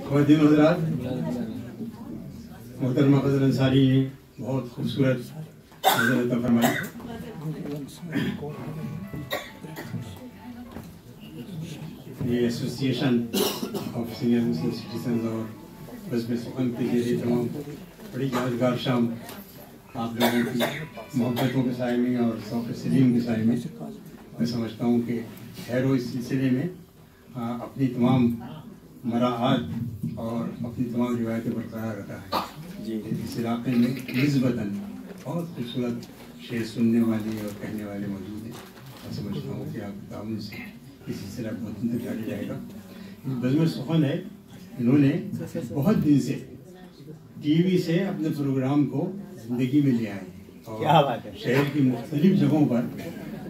ख़वातीन हज़रात, मोहतरमा क़ज़ल अंसारी ने बहुत खूबसूरत नज़र अता फरमाई। ये association of senior Muslim citizen और बज़्म सुख़न के जरिए तमाम बड़ी यादगार शाम आप लोगों की मोहब्बतों के साए में और शौक़ सलीम के साए में मैं समझता हूँ कि खैरो इस सिलसिले में अपनी तमाम मराहत और अपनी तमाम रिवायतें बरकरार रखा है। जी, इस इलाके में निस्बतन बहुत खूबसूरत शेर सुनने वाले और कहने वाले मौजूद हैं। मैं समझता हूँ कि आपके ताउन से ये सिलसिला बहुत दिन तक जारी रहेगा। बज़्म सुख़न है, इन्होंने बहुत दिन से टीवी से अपने प्रोग्राम को ज़िंदगी में ले आए और क्या बात है, शहर की मुख्तलिफ जगहों पर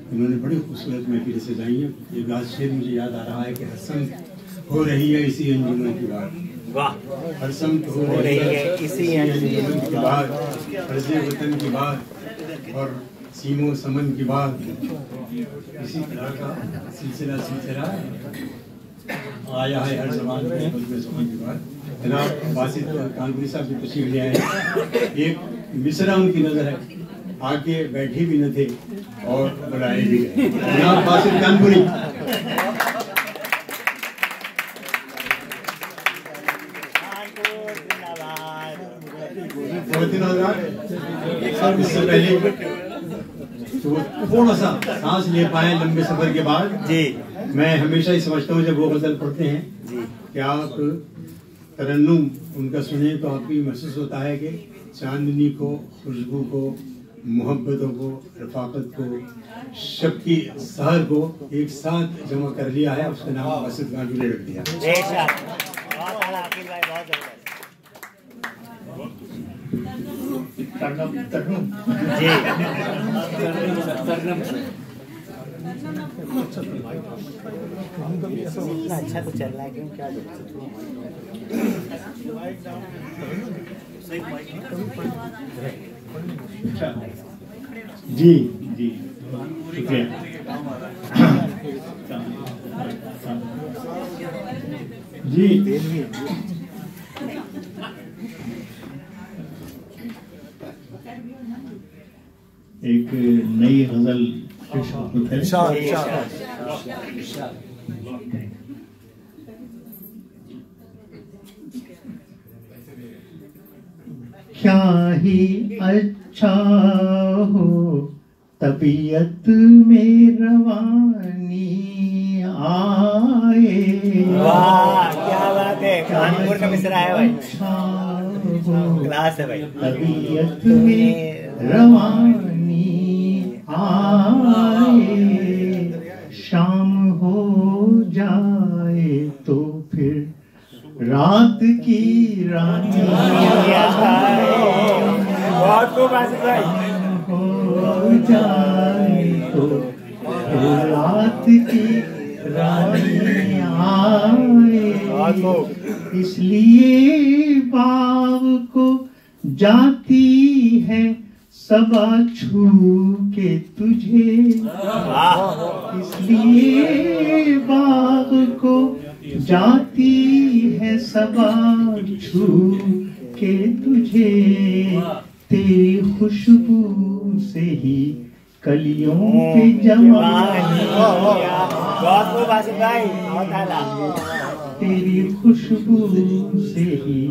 इन्होंने बड़ी खूबसूरत महफिलें सजाई हैं। ये गाज शेर मुझे याद आ रहा है कि हरसम हो रही है इसी अंजुमन की बात, हरसम हो रही है इसी अंजुमन की बात, फर्ज़े वतन की बात और सीमो समन की बात। इसी तरह का सिलसिला आया है हर ज़बान में बज़्म सुख़न की बात। जनाब बासित कानपुरी साहब भी तशरीफ़ ले आए। एक मिसरा उनकी नज़र है, आके बैठे भी न थे और बुलाए भी गए। जनाब बासित कानपुरी। इससे पहले तो थोड़ा सा सांस ले पाए लंबे सफर के बाद जी, मैं हमेशा ही समझता हूँ जब वो गजल पढ़ते हैं जी कि आप तरन्नुम उनका सुने तो आपको महसूस होता है कि चांदनी को, खुशबू को, मोहब्बतों को, रफाकत को, शब की सहर को एक साथ जमा कर लिया है। उसका नाम बासित कानपुरी रख दिया। तरन्नुम जी, अच्छा तो चल रहा है क्यों, क्या जी जी शुक्रिया। जी एक नई गजल क्या ही अच्छा हो तबीयत में रवानी आए। वाह क्या बात है, कानपुर का मिसरा है भाई, क्लास है भाई। तबीयत में रवानी आए, शाम हो जाए तो फिर रात की रानी हो जाए तो रात की रानी आए। इसलिए बाग को जाती है सबा छू के तुझे, इसलिए बाग को जाती है सबा छू के तुझे। तेरी खुशबू से ही कलियों पे जवानी, तेरी खुशबू से ही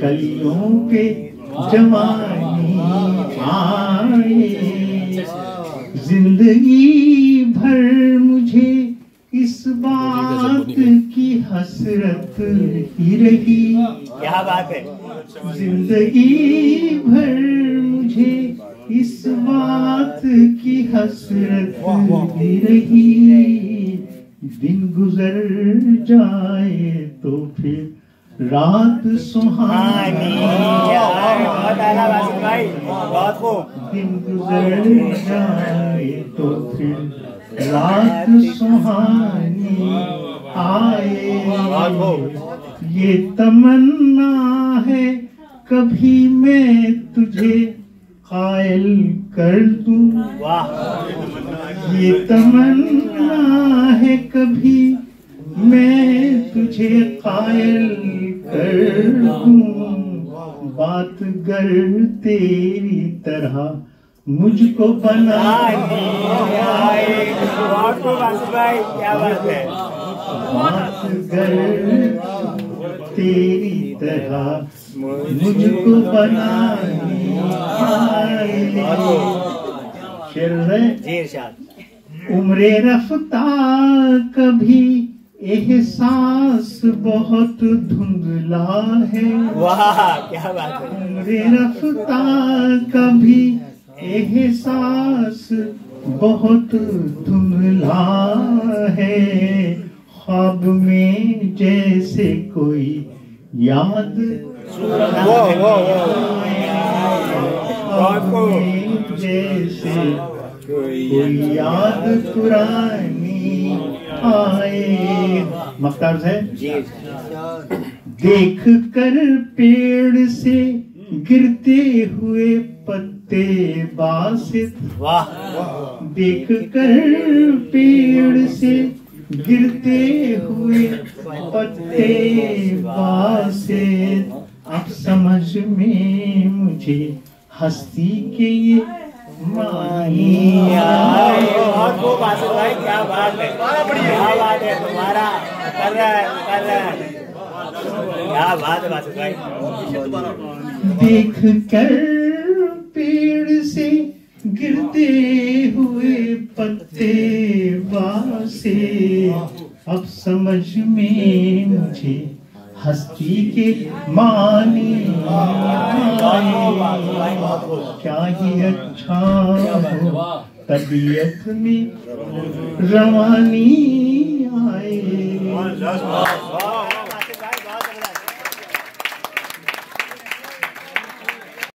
कलियों पे जवानी आए। जिंदगी भर मुझे इस बात की हसरत ही रही, क्या बात है। जिंदगी भर मुझे इस बात की हसरत ही रही। दिन गुजर जाए तो फिर रात सुहानी, दिन गुजर जाए तो फिर रात सुहानी आए। ये तमन्ना है कभी मैं तुझे कायल कर दूं, ये तमन्ना है कभी तुझे कायल कर दूं, बात गर तेरी तरह मुझको बना क्या बात है। बात गर तेरी तरह मुझको बनानी शेर है जी इरशाद। उम्रे रफ्ता कभी एहसास बहुत धुंधला है। वाह क्या बात है। उम्रे रफ्ता कभी एहसास बहुत धुंधला है। ख्वाब में जैसे कोई याद ख्वाब में जैसे कोई याद पुरानी आए। मख्तार है देख कर पेड़ से गिरते हुए पत्ते बासित। वाह। देख कर पेड़ से गिरते हुए पत्ते बासित। अब समझ में मुझे हस्ती के ये मानी आए। बहुत खूब आसिफ भाई, क्या बात है, क्या बात है तुम्हारा। कर रहा है क्या बात है आसिफ भाई। देख कर पेड़ से गिरते हुए पत्ते बासे। अब समझ में मुझे हस्ती के मानी क्या ही अच्छा हो तबीयत में रवानी आए।